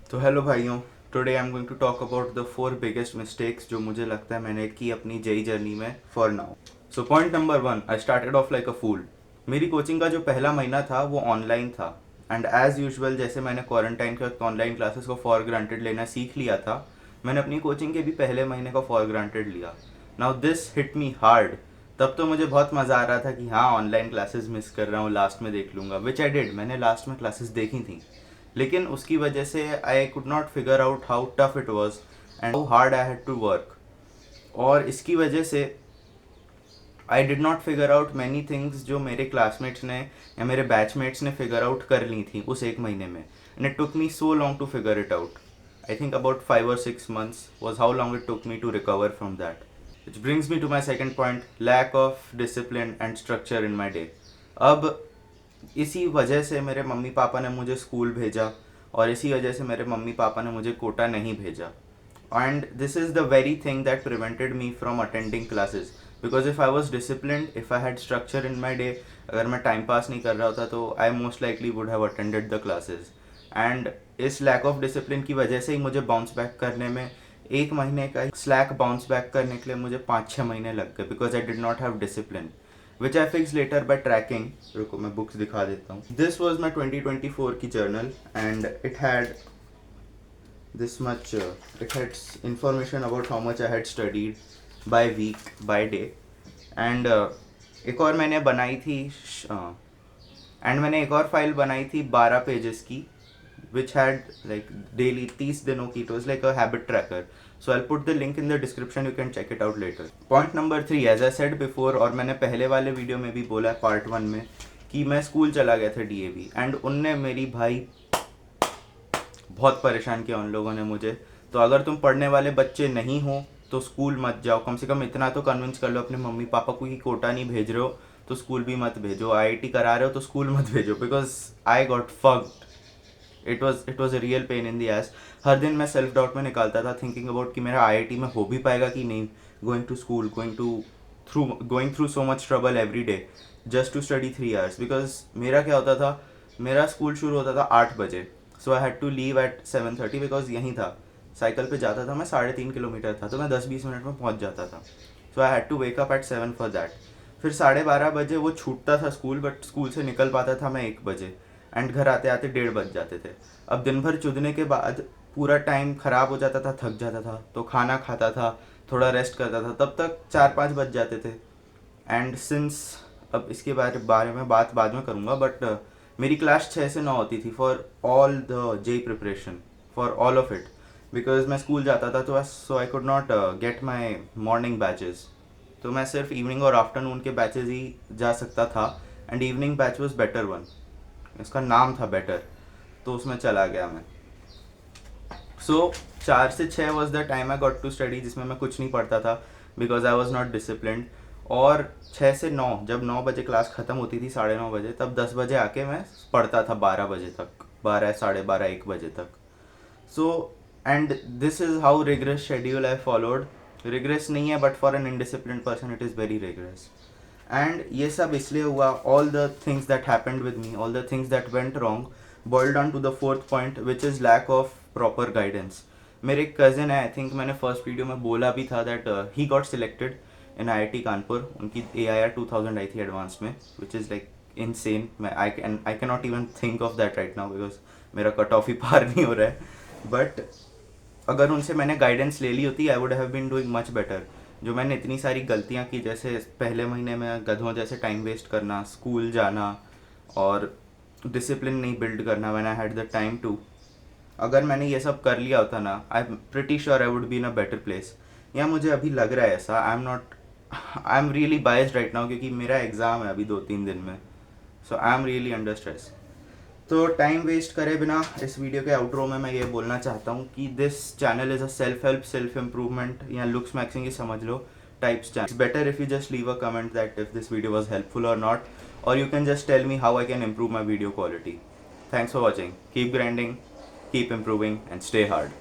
तो हेलो भाइयों, today I am going to talk about the 4 biggest mistakes जो मुझे लगता है मैंने की अपनी जेई जर्नी में for now. So point number 1, I started off like a fool. मेरी कोचिंग का जो पहला महीना था वो ऑनलाइन था, एंड एज यूजुअल जैसे मैंने क्वारंटाइन के वक्त ऑनलाइन क्लासेस को फॉर ग्रांटेड लेना सीख लिया था, मैंने अपनी कोचिंग के भी पहले महीने को फॉर ग्रांटेड लिया। Now this hit me hard. तब तो मुझे बहुत मज़ा आ रहा था कि हाँ ऑनलाइन क्लासेस मिस कर रहा हूँ, लास्ट में देख लूँगा, विच आई डिड। मैंने लास्ट में क्लासेस देखी थी, लेकिन उसकी वजह से I could not figure out how tough it was and how hard I had to work. और इसकी वजह से I did not figure out many things जो मेरे क्लासमेट्स ने या मेरे बैचमेट्स ने फिगर आउट कर ली थी उस एक महीने में, and it took me so long to figure it out. I think about 5 or 6 months was how long it took me to recover from that. Which brings me to my second point, lack of discipline and structure in my day. अब इसी वजह से मेरे mummy papa ने मुझे school भेजा, और इसी वजह से मेरे मम्मी पापा ने मुझे कोटा नहीं भेजा। And this is the very thing that prevented me from attending classes, because if I was discipline, if I had structure in my day, अगर मैं टाइम पास नहीं कर रहा होता तो I most likely would have attended the classes. And इस lack of discipline की वजह से ही मुझे बाउंस बैक करने में, एक महीने का स्लैक बाउंस बैक करने के लिए मुझे 5-6 महीने लग गए, because I did not have discipline, which I fix later by tracking. रुको मैं बुक्स दिखा देता हूँ। दिस वॉज माई 2024 की journal, and it had this much it had information about how much I had studied by week, by day. And एक और मैंने बनाई थी, एंड मैंने एक और फाइल बनाई थी 12 पेजेस की, which had like daily 30 दिनों की. It was like a habit tracker. So I'll put the link in the description, you can check it out later. Point number 3, as I said before, और मैंने पहले वाले video में भी बोला part 1 में, कि मैं स्कूल चला गया था डीएवी, एंड उनने मेरी भाई बहुत परेशान किया उन लोगों ने मुझे। तो अगर तुम पढ़ने वाले बच्चे नहीं हो तो स्कूल मत जाओ, कम से कम इतना तो कन्विंस कर लो अपने मम्मी पापा को कि कोटा नहीं भेज रहे हो तो स्कूल भी मत भेजो, आईआईटी करा रहे हो तो स्कूल मत भेजो, because I got fucked. It was a real pain in the ass. हर दिन मैं सेल्फ डाउट में निकालता था, थिंकिंग अबाउट कि मेरा आईआईटी में हो भी पाएगा कि नहीं, going to school, going through so much trouble every day just to study 3 hours। Because मेरा क्या होता था, मेरा स्कूल शुरू होता था 8 बजे, so I had to leave at 7:30, because यहीं था, साइकिल पे जाता था मैं, 3.5 किलोमीटर था, तो मैं 10-20 मिनट में पहुंच जाता था। So I had to wake up at 7 for that. फिर 12:30 बजे वो छूटता था स्कूल, बट स्कूल से निकल पाता था मैं 1 बजे, एंड घर आते आते 1:30 बज जाते थे। अब दिन भर चुदने के बाद पूरा टाइम ख़राब हो जाता था, थक जाता था, तो खाना खाता था, थोड़ा रेस्ट करता था, तब तक 4-5 बज जाते थे। एंड सिंस, अब इसके बारे में बात बाद में करूँगा, बट मेरी क्लास 6 से 9 होती थी for all the JEE preparation, for all of it, because मैं स्कूल जाता था तो so I could not get my morning batches, तो मैं सिर्फ इवनिंग और आफ्टरनून के बैचेस ही जा सकता था, and evening batch was better one, इसका नाम था बेटर, तो उसमें चला गया मैं। सो 4 से 6 was the time I got to study, जिसमें मैं कुछ नहीं पढ़ता था because I was not discipline. और 6 से 9, जब 9 बजे क्लास ख़त्म होती थी, 9:30 बजे, तब 10 बजे आके मैं पढ़ता था 12 बजे तक, 12, 12:30, 1 बजे तक। So and this is how rigorous schedule I followed. Rigorous नहीं है, but for an indiscipline person it is very rigorous. And ये सब इसलिए हुआ, all the things that happened with me, all the things that went wrong, boiled on to the fourth point, which is lack of proper guidance. मेरे एक cousin है, I think मैंने first video में बोला भी था, that he got selected in IIT Kanpur, उनकी AIR 2000 आई थी एडवांस में, विच इज़ लाइक इनसेन। मैं I can not even think of that right now, because मेरा कट ऑफ ही पार नहीं हो रहा है। बट अगर उनसे मैंने गाइडेंस ले ली होती, I would have been doing much better. जो मैंने इतनी सारी गलतियाँ की, जैसे पहले महीने में गधों जैसे टाइम वेस्ट करना, स्कूल जाना, और डिसिप्लिन नहीं बिल्ड करना when I had the time to, अगर मैंने ये सब कर लिया होता ना, I am pretty sure I would be in a better place. या मुझे अभी लग रहा है ऐसा, I am really biased right now, क्योंकि मेरा एग्ज़ाम है अभी 2-3 दिन में, so I am really under stress. तो टाइम वेस्ट करे बिना इस वीडियो के आउटरो में मैं ये बोलना चाहता हूँ कि this channel is a self help, self improvement, या लुक्स मैक्सिंग ही समझ लो types channel. It's better if you just leave a comment that if this video was helpful और नॉट, और you can just tell me how I can improve my video quality. Thanks for watching. Keep grinding, keep improving, and stay hard.